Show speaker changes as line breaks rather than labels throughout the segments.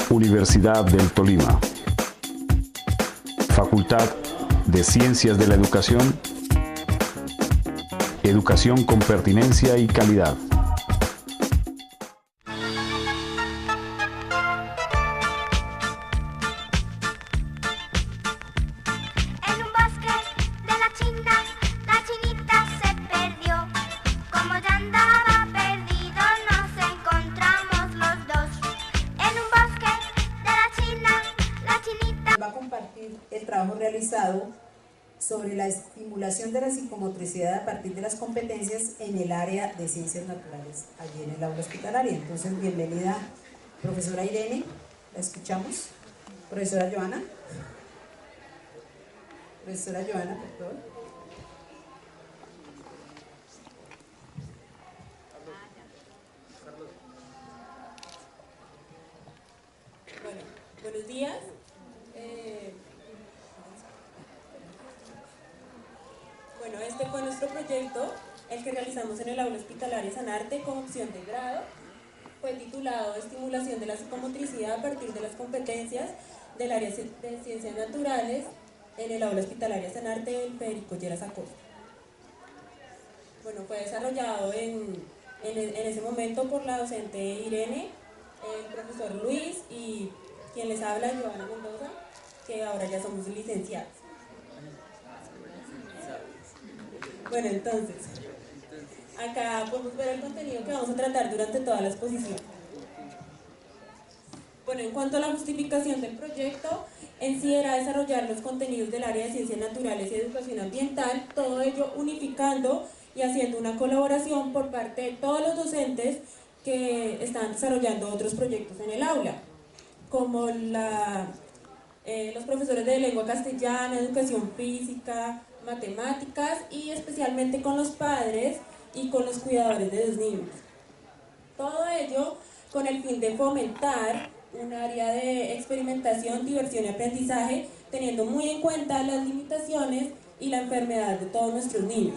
Universidad del Tolima. Facultad de Ciencias de la Educación. Educación con pertinencia y calidad.
Sobre la estimulación de la psicomotricidad a partir de las competencias en el área de ciencias naturales, allí en el aula hospitalaria. Entonces, bienvenida, profesora Irene, la escuchamos. Profesora Joana. Profesora Joana, por favor.
Bueno, buenos días. Bueno, este fue nuestro proyecto, el que realizamos en el aula hospitalaria Sanarte con opción de grado. Fue titulado Estimulación de la psicomotricidad a partir de las competencias del área de ciencias naturales en el aula hospitalaria Sanarte del Federico Lleras Acosta. Bueno, fue desarrollado en ese momento por la docente Irene, el profesor Luis y quien les habla, Joana Mendoza, que ahora ya somos licenciados. Bueno, entonces, acá podemos ver el contenido que vamos a tratar durante toda la exposición. Bueno, en cuanto a la justificación del proyecto, en sí era desarrollar los contenidos del área de ciencias naturales y educación ambiental, todo ello unificando y haciendo una colaboración por parte de todos los docentes que están desarrollando otros proyectos en el aula, como los profesores de lengua castellana, educación física, matemáticas y especialmente con los padres y con los cuidadores de los niños. Todo ello con el fin de fomentar un área de experimentación, diversión y aprendizaje, teniendo muy en cuenta las limitaciones y la enfermedad de todos nuestros niños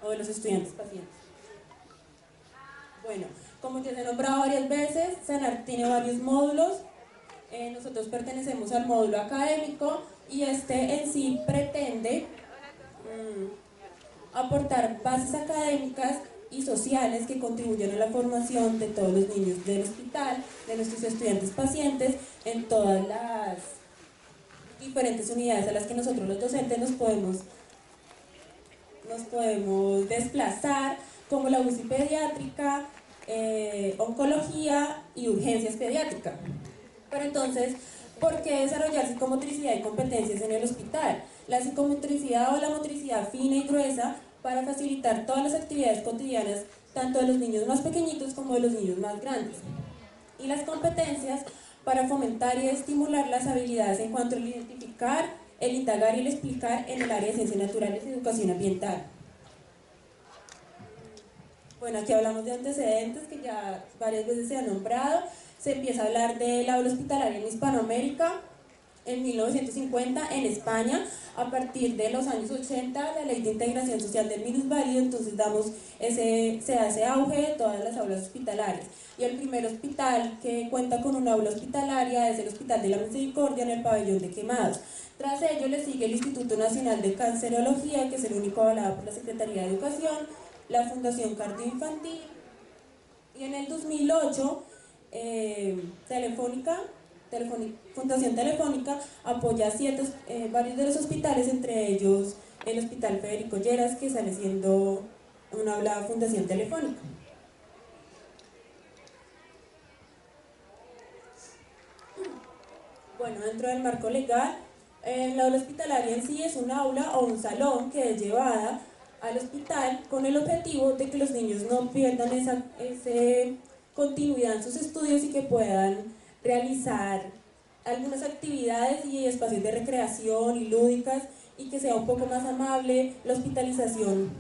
o de los estudiantes pacientes. Bueno, como ya se ha nombrado varias veces, Sanarte tiene varios módulos. Nosotros pertenecemos al módulo académico y este en sí pretende aportar bases académicas y sociales que contribuyan a la formación de todos los niños del hospital, de nuestros estudiantes pacientes, en todas las diferentes unidades a las que nosotros los docentes nos podemos desplazar, como la UCI pediátrica, oncología y urgencias pediátricas. Pero entonces, ¿por qué desarrollar psicomotricidad y competencias en el hospital? La psicomotricidad o la motricidad fina y gruesa para facilitar todas las actividades cotidianas, tanto de los niños más pequeñitos como de los niños más grandes. Y las competencias para fomentar y estimular las habilidades en cuanto al identificar, el indagar y el explicar en el área de ciencias naturales y educación ambiental. Bueno, aquí hablamos de antecedentes que ya varias veces se han nombrado. Se empieza a hablar del aula hospitalaria en Hispanoamérica en 1950 en España. A partir de los años 80, la Ley de Integración Social del Minusválido, entonces se hace auge de todas las aulas hospitalarias. Y el primer hospital que cuenta con una aula hospitalaria es el Hospital de la Misericordia en el pabellón de Quemados. Tras ello le sigue el Instituto Nacional de Cancerología, que es el único avalado por la Secretaría de Educación, la Fundación Cardioinfantil, y en el 2008 Fundación Telefónica apoya varios de los hospitales, entre ellos el Hospital Federico Lleras, que sale siendo una aula Fundación Telefónica. Bueno, dentro del marco legal, la aula hospitalaria en sí es un aula o un salón que es llevada al hospital con el objetivo de que los niños no pierdan esa continuidad en sus estudios y que puedan realizar algunas actividades y espacios de recreación y lúdicas, y que sea un poco más amable la hospitalización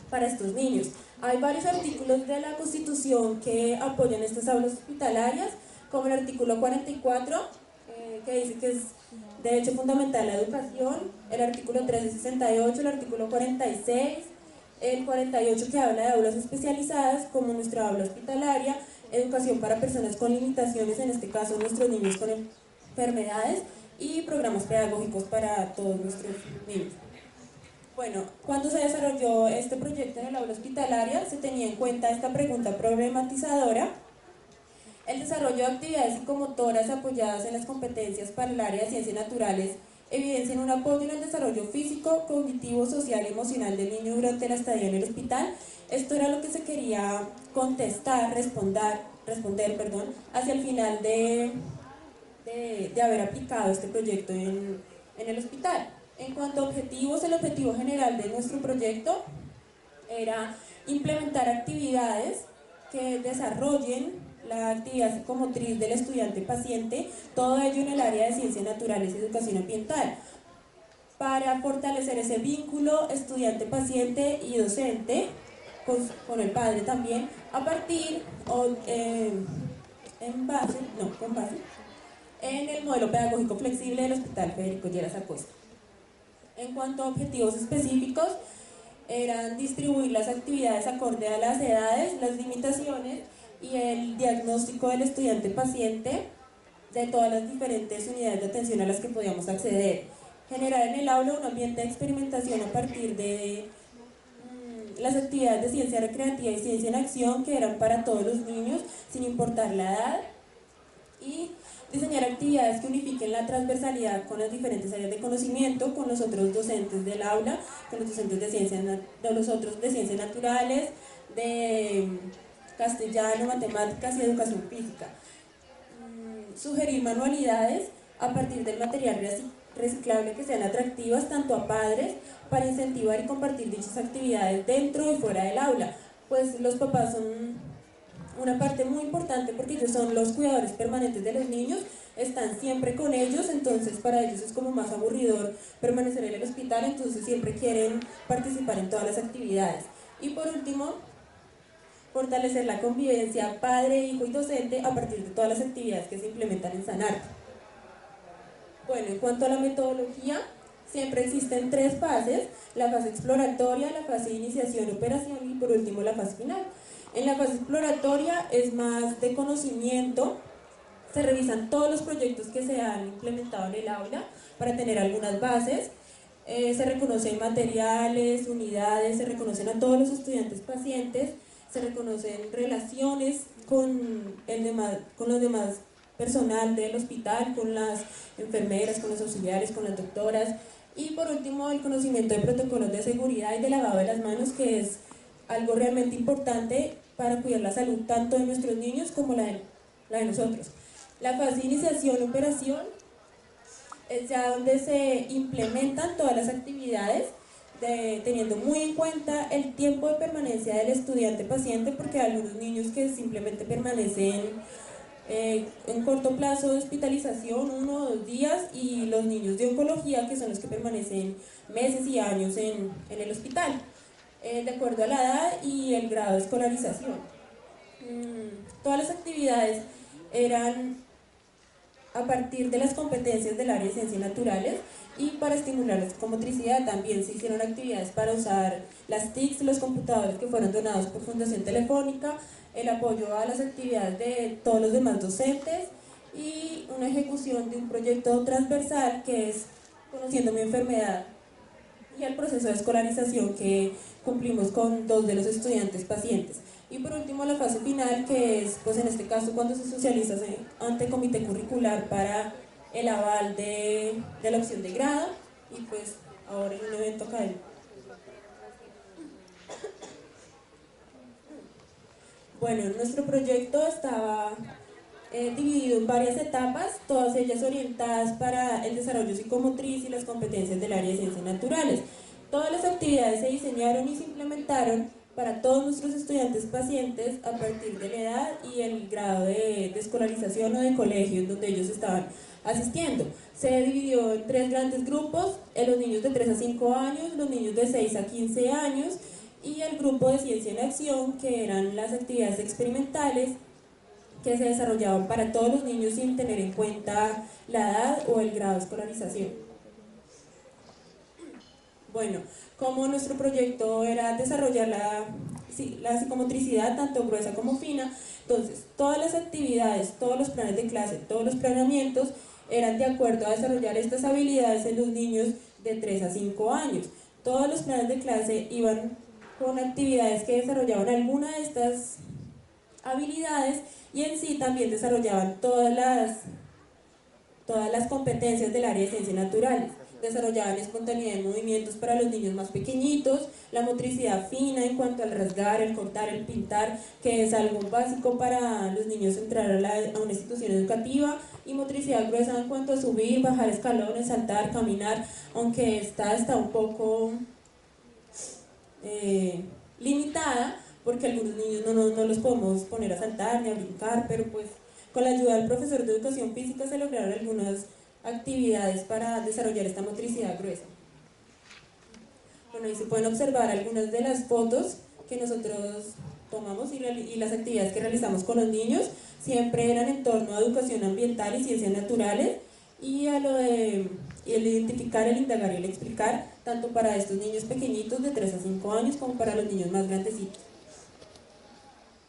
para estos niños. Hay varios artículos de la Constitución que apoyan estas aulas hospitalarias, como el artículo 44, que dice que es de hecho fundamental la educación, el artículo 1368, el artículo 46, el 48 que habla de aulas especializadas como nuestra aula hospitalaria, educación para personas con limitaciones, en este caso nuestros niños con enfermedades, y programas pedagógicos para todos nuestros niños. Bueno, cuando se desarrolló este proyecto en el aula hospitalaria, se tenía en cuenta esta pregunta problematizadora: el desarrollo de actividades psicomotoras apoyadas en las competencias para el área de ciencias naturales evidencian un apoyo en el desarrollo físico, cognitivo, social y emocional del niño durante la estadía en el hospital. Esto era lo que se quería contestar, responder, hacia el final de haber aplicado este proyecto en el hospital. En cuanto a objetivos, el objetivo general de nuestro proyecto era implementar actividades que desarrollen la actividad psicomotriz del estudiante paciente, todo ello en el área de ciencias naturales y educación ambiental, para fortalecer ese vínculo estudiante-paciente y docente, con el padre también, a partir con base en el modelo pedagógico flexible del Hospital Federico Lleras Acosta. En cuanto a objetivos específicos, eran distribuir las actividades acorde a las edades, las limitaciones y el diagnóstico del estudiante-paciente de todas las diferentes unidades de atención a las que podíamos acceder. Generar en el aula un ambiente de experimentación a partir de las actividades de ciencia recreativa y ciencia en acción, que eran para todos los niños, sin importar la edad, y diseñar actividades que unifiquen la transversalidad con las diferentes áreas de conocimiento, con los otros docentes del aula, con los docentes de los otros de ciencias naturales, de castellano, matemáticas y educación física. Sugerir manualidades a partir del material reciclable que sean atractivas tanto a padres, para incentivar y compartir dichas actividades dentro y fuera del aula, pues los papás son una parte muy importante porque ellos son los cuidadores permanentes de los niños, están siempre con ellos, entonces para ellos es como más aburridor permanecer en el hospital, entonces siempre quieren participar en todas las actividades. Y por último, fortalecer la convivencia padre, hijo y docente a partir de todas las actividades que se implementan en Sanarte. Bueno, en cuanto a la metodología, siempre existen 3 fases: la fase exploratoria, la fase de iniciación, operación y por último la fase final. En la fase exploratoria es más de conocimiento, se revisan todos los proyectos que se han implementado en el aula para tener algunas bases, se reconocen materiales, unidades, se reconocen a todos los estudiantes pacientes, se reconocen relaciones con los demás personal del hospital, con las enfermeras, con los auxiliares, con las doctoras, y por último el conocimiento de protocolos de seguridad y de lavado de las manos, que es algo realmente importante para cuidar la salud tanto de nuestros niños como la de nosotros. La fase de iniciación-operación es ya donde se implementan todas las actividades, teniendo muy en cuenta el tiempo de permanencia del estudiante paciente, porque hay algunos niños que simplemente permanecen en corto plazo de hospitalización, 1 o 2 días, y los niños de oncología, que son los que permanecen meses y años en el hospital, de acuerdo a la edad y el grado de escolarización. Todas las actividades eran a partir de las competencias del área de ciencias naturales, y para estimular la psicomotricidad también se hicieron actividades para usar las TICs, los computadores que fueron donados por Fundación Telefónica, el apoyo a las actividades de todos los demás docentes y una ejecución de un proyecto transversal que es Conociendo mi enfermedad, y el proceso de escolarización que cumplimos con 2 de los estudiantes pacientes. Y por último la fase final, que es pues en este caso cuando se socializa ante el comité curricular para el aval de la opción de grado, y pues ahora en un evento académico. Bueno, nuestro proyecto estaba dividido en varias etapas, todas ellas orientadas para el desarrollo psicomotriz y las competencias del área de ciencias naturales. Todas las actividades se diseñaron y se implementaron para todos nuestros estudiantes pacientes a partir de la edad y el grado de escolarización o de colegio en donde ellos estaban asistiendo. Se dividió en 3 grandes grupos: los niños de 3 a 5 años, los niños de 6 a 15 años y el grupo de ciencia en acción, que eran las actividades experimentales que se desarrollaban para todos los niños sin tener en cuenta la edad o el grado de escolarización. Bueno, como nuestro proyecto era desarrollar la psicomotricidad tanto gruesa como fina, entonces todas las actividades, todos los planes de clase, todos los planeamientos eran de acuerdo a desarrollar estas habilidades en los niños de 3 a 5 años. Todos los planes de clase iban con actividades que desarrollaban alguna de estas habilidades y en sí también desarrollaban todas las competencias del área de ciencias naturales. Desarrollaban espontaneidad de movimientos para los niños más pequeñitos, la motricidad fina en cuanto al rasgar, el cortar, el pintar, que es algo básico para los niños entrar a una institución educativa, y motricidad gruesa en cuanto a subir, bajar escalones, saltar, caminar, aunque esta está un poco limitada, porque algunos niños no los podemos poner a saltar ni a brincar, pero pues con la ayuda del profesor de educación física se lograron algunas actividades para desarrollar esta motricidad gruesa. Bueno, ahí se pueden observar algunas de las fotos que nosotros tomamos y las actividades que realizamos con los niños. Siempre eran en torno a educación ambiental y ciencias naturales, y a lo de el identificar, el indagar y el explicar, tanto para estos niños pequeñitos de 3 a 5 años como para los niños más grandecitos.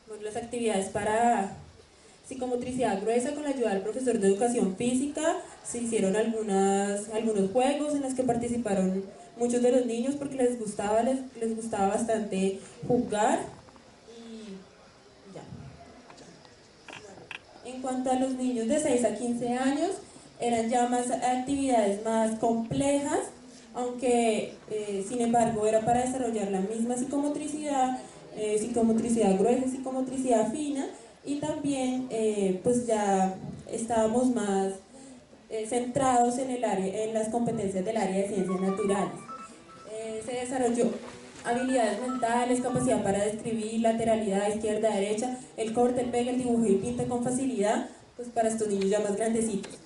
Bueno, las actividades para psicomotricidad gruesa, con la ayuda del profesor de educación física, se hicieron algunos juegos en los que participaron muchos de los niños porque les gustaba bastante jugar. Y ya. En cuanto a los niños de 6 a 15 años, eran ya más actividades más complejas, aunque sin embargo era para desarrollar la misma psicomotricidad, psicomotricidad gruesa y psicomotricidad fina, y también pues ya estábamos más centrados en las competencias del área de ciencias naturales. Se desarrolló habilidades mentales, capacidad para describir, lateralidad, izquierda, derecha, el corte, el pegue, el dibujo y pinta con facilidad, pues para estos niños ya más grandecitos.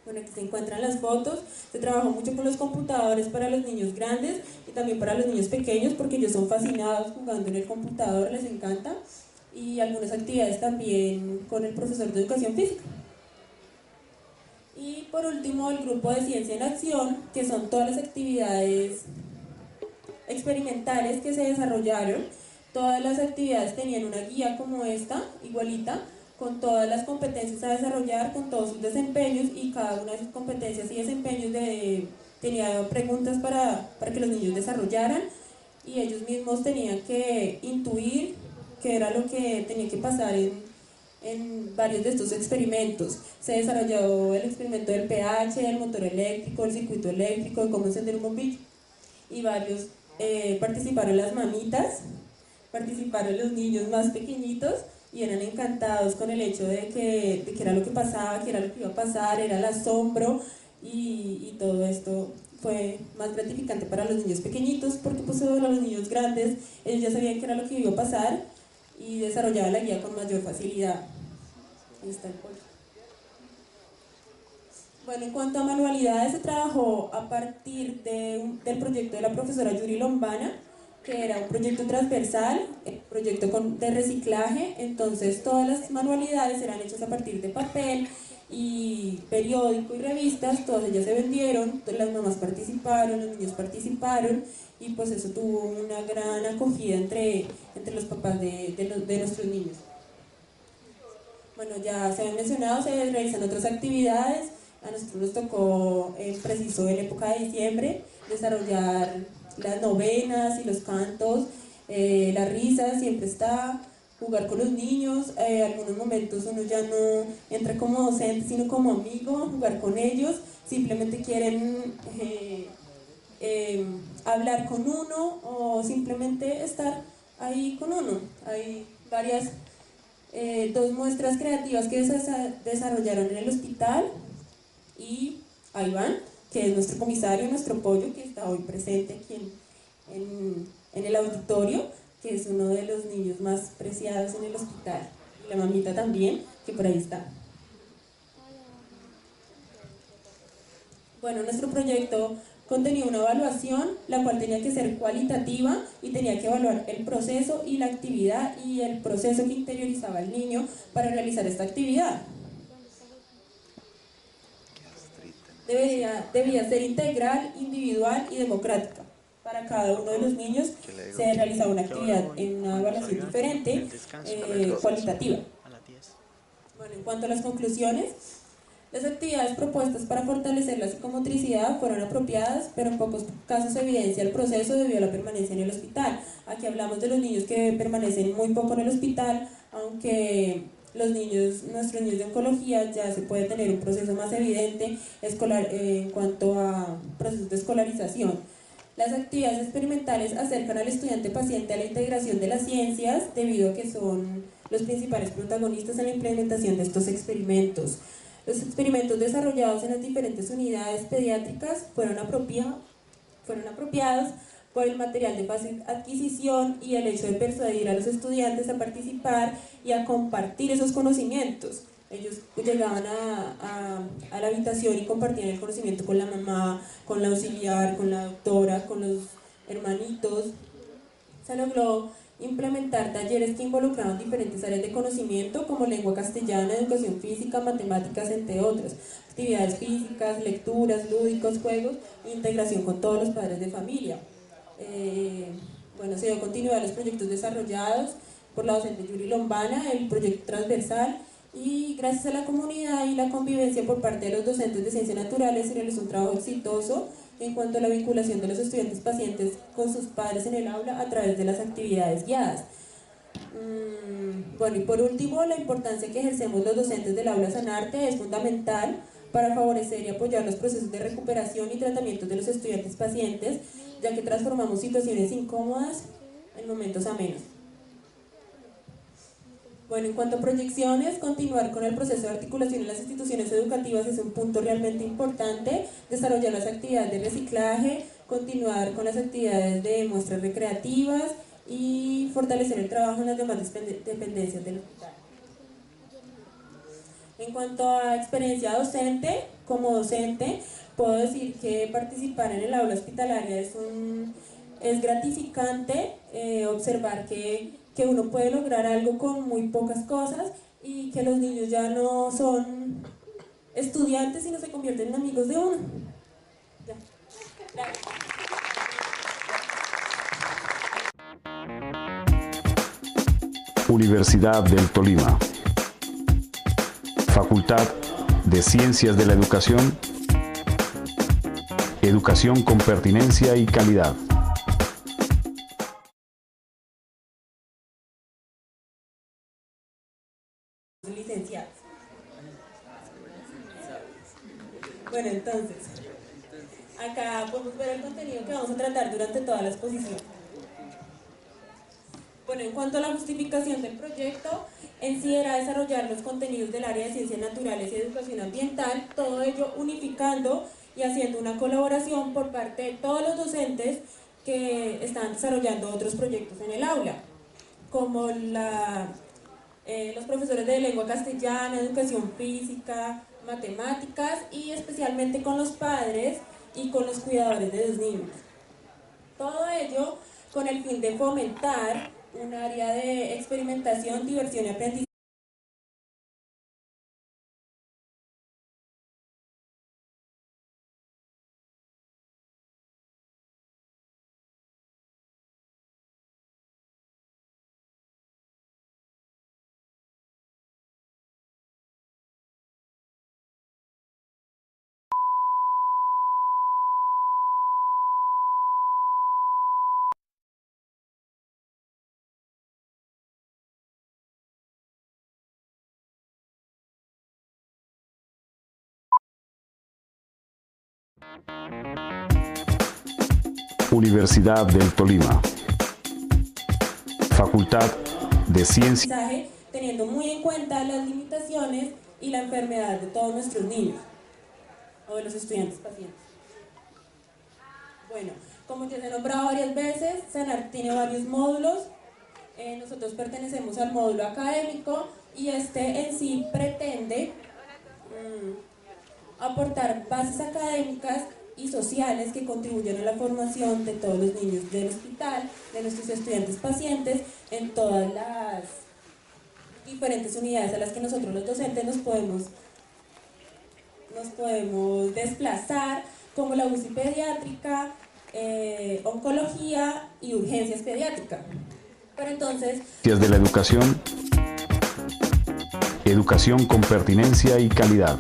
Bueno, aquí se encuentran las fotos. Se trabajó mucho con los computadores para los niños grandes y también para los niños pequeños, porque ellos son fascinados jugando en el computador, les encanta. Y algunas actividades también con el profesor de educación física. Y por último, el grupo de Ciencia en Acción, que son todas las actividades experimentales que se desarrollaron. Todas las actividades tenían una guía como esta, igualita, con todas las competencias a desarrollar, con todos sus desempeños, y cada una de sus competencias y desempeños tenía preguntas para que los niños desarrollaran, y ellos mismos tenían que intuir qué era lo que tenía que pasar en varios de estos experimentos. Se desarrolló el experimento del pH, el motor eléctrico, el circuito eléctrico, de cómo encender un bombillo, y varios participaron las mamitas, participaron los niños más pequeñitos, y eran encantados con el hecho de que era lo que pasaba, que era lo que iba a pasar, era el asombro, y todo esto fue más gratificante para los niños pequeñitos, porque pues a los niños grandes ellos ya sabían qué era lo que iba a pasar y desarrollaban la guía con mayor facilidad. Ahí está el pollo. Bueno, en cuanto a manualidades, se trabajó a partir del proyecto de la profesora Yuri Lombana, que era un proyecto transversal, proyecto de reciclaje. Entonces todas las manualidades eran hechas a partir de papel y periódico y revistas. Todas ellas se vendieron, las mamás participaron, los niños participaron, y pues eso tuvo una gran acogida entre los papás de nuestros niños. Bueno, ya se habían mencionado, se realizan otras actividades. A nosotros nos tocó, preciso en época de diciembre, desarrollar las novenas y los cantos, la risa siempre está, jugar con los niños. Algunos momentos uno ya no entra como docente, sino como amigo, jugar con ellos, simplemente quieren hablar con uno o simplemente estar ahí con uno. Hay varias, 2 muestras creativas que se desarrollaron en el hospital, y a Iván, que es nuestro comisario, nuestro pollo, que está hoy presente aquí en el auditorio, que es uno de los niños más preciados en el hospital, y la mamita también, que por ahí está. Bueno, nuestro proyecto contenía una evaluación, la cual tenía que ser cualitativa y tenía que evaluar el proceso y la actividad y el proceso que interiorizaba el niño para realizar esta actividad. debía ser integral, individual y democrática. Para cada uno de los niños se realizaba una actividad en una evaluación diferente, cualitativa. Bueno, en cuanto a las conclusiones, las actividades propuestas para fortalecer la psicomotricidad fueron apropiadas, pero en pocos casos se evidencia el proceso debido a la permanencia en el hospital. Aquí hablamos de los niños que permanecen muy poco en el hospital, aunque nuestros niños de oncología ya se puede tener un proceso más evidente en cuanto a procesos de escolarización. Las actividades experimentales acercan al estudiante paciente a la integración de las ciencias, debido a que son los principales protagonistas en la implementación de estos experimentos. Los experimentos desarrollados en las diferentes unidades pediátricas fueron apropiados por el material de fácil adquisición y el hecho de persuadir a los estudiantes a participar y a compartir esos conocimientos. Ellos llegaban a la habitación y compartían el conocimiento con la mamá, con la auxiliar, con la doctora, con los hermanitos. Se logró implementar talleres que involucraban diferentes áreas de conocimiento como lengua castellana, educación física, matemáticas, entre otras, actividades físicas, lecturas, lúdicos, juegos e integración con todos los padres de familia. Bueno, se dio continuidad a los proyectos desarrollados por la docente Yuri Lombana, el proyecto transversal, y gracias a la comunidad y la convivencia por parte de los docentes de ciencias naturales se realizó un trabajo exitoso en cuanto a la vinculación de los estudiantes pacientes con sus padres en el aula a través de las actividades guiadas. Bueno, y por último, la importancia que ejercemos los docentes del aula Sanarte es fundamental para favorecer y apoyar los procesos de recuperación y tratamiento de los estudiantes pacientes, ya que transformamos situaciones incómodas en momentos amenos. Bueno, en cuanto a proyecciones, continuar con el proceso de articulación en las instituciones educativas es un punto realmente importante, desarrollar las actividades de reciclaje, continuar con las actividades de muestras recreativas y fortalecer el trabajo en las demás dependencias del hospital. En cuanto a experiencia docente, como docente, puedo decir que participar en el aula hospitalaria es gratificante, observar que uno puede lograr algo con muy pocas cosas y que los niños ya no son estudiantes, sino se convierten en amigos de uno. Ya. Gracias.
Universidad del Tolima. Facultad de Ciencias de la Educación. Educación con pertinencia y calidad.
Licenciados. Bueno, entonces, acá podemos ver el contenido que vamos a tratar durante toda la exposición. Bueno, en cuanto a la justificación del proyecto, en sí era desarrollar los contenidos del área de ciencias naturales y educación ambiental, todo ello unificando y haciendo una colaboración por parte de todos los docentes que están desarrollando otros proyectos en el aula, como los profesores de lengua castellana, educación física, matemáticas y especialmente con los padres y con los cuidadores de los niños. Todo ello con el fin de fomentar un área de experimentación, diversión y aprendizaje.
Universidad del Tolima. Facultad de Ciencias.
Teniendo muy en cuenta las limitaciones y la enfermedad de todos nuestros niños o de los estudiantes pacientes. Bueno, como ya se ha nombrado varias veces, Sanarte tiene varios módulos. Nosotros pertenecemos al módulo académico y este en sí pretende aportar bases académicas y sociales que contribuyan a la formación de todos los niños del hospital, de nuestros estudiantes pacientes, en todas las diferentes unidades a las que nosotros los docentes nos podemos nos podemos desplazar, como la UCI pediátrica, oncología y urgencias pediátricas. Pero entonces...
De la educación, educación con pertinencia y calidad.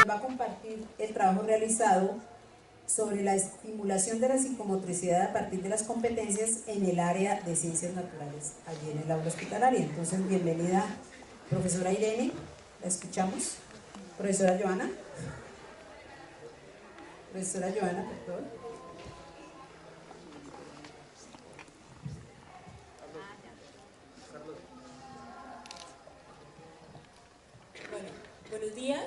Va a compartir el trabajo realizado sobre la estimulación de la psicomotricidad a partir de las competencias en el área de ciencias naturales, allí en el aula hospitalaria. Entonces, bienvenida, profesora Irene, la escuchamos. Profesora Joana. Profesora Joana, por favor.
Bueno, buenos días.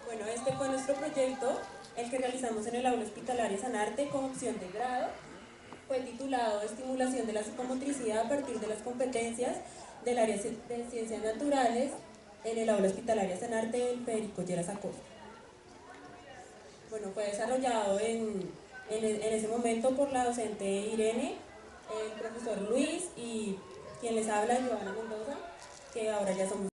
Bueno, este fue nuestro proyecto, el que realizamos en el aula hospitalaria Sanarte con opción de grado. Fue titulado Estimulación de la psicomotricidad a partir de las competencias del área de ciencias naturales en el aula hospitalaria Sanarte del Federico Lleras Acosta. Bueno, fue desarrollado en ese momento por la docente Irene, el profesor Luis y quien les habla, Joana Mendoza, que ahora ya somos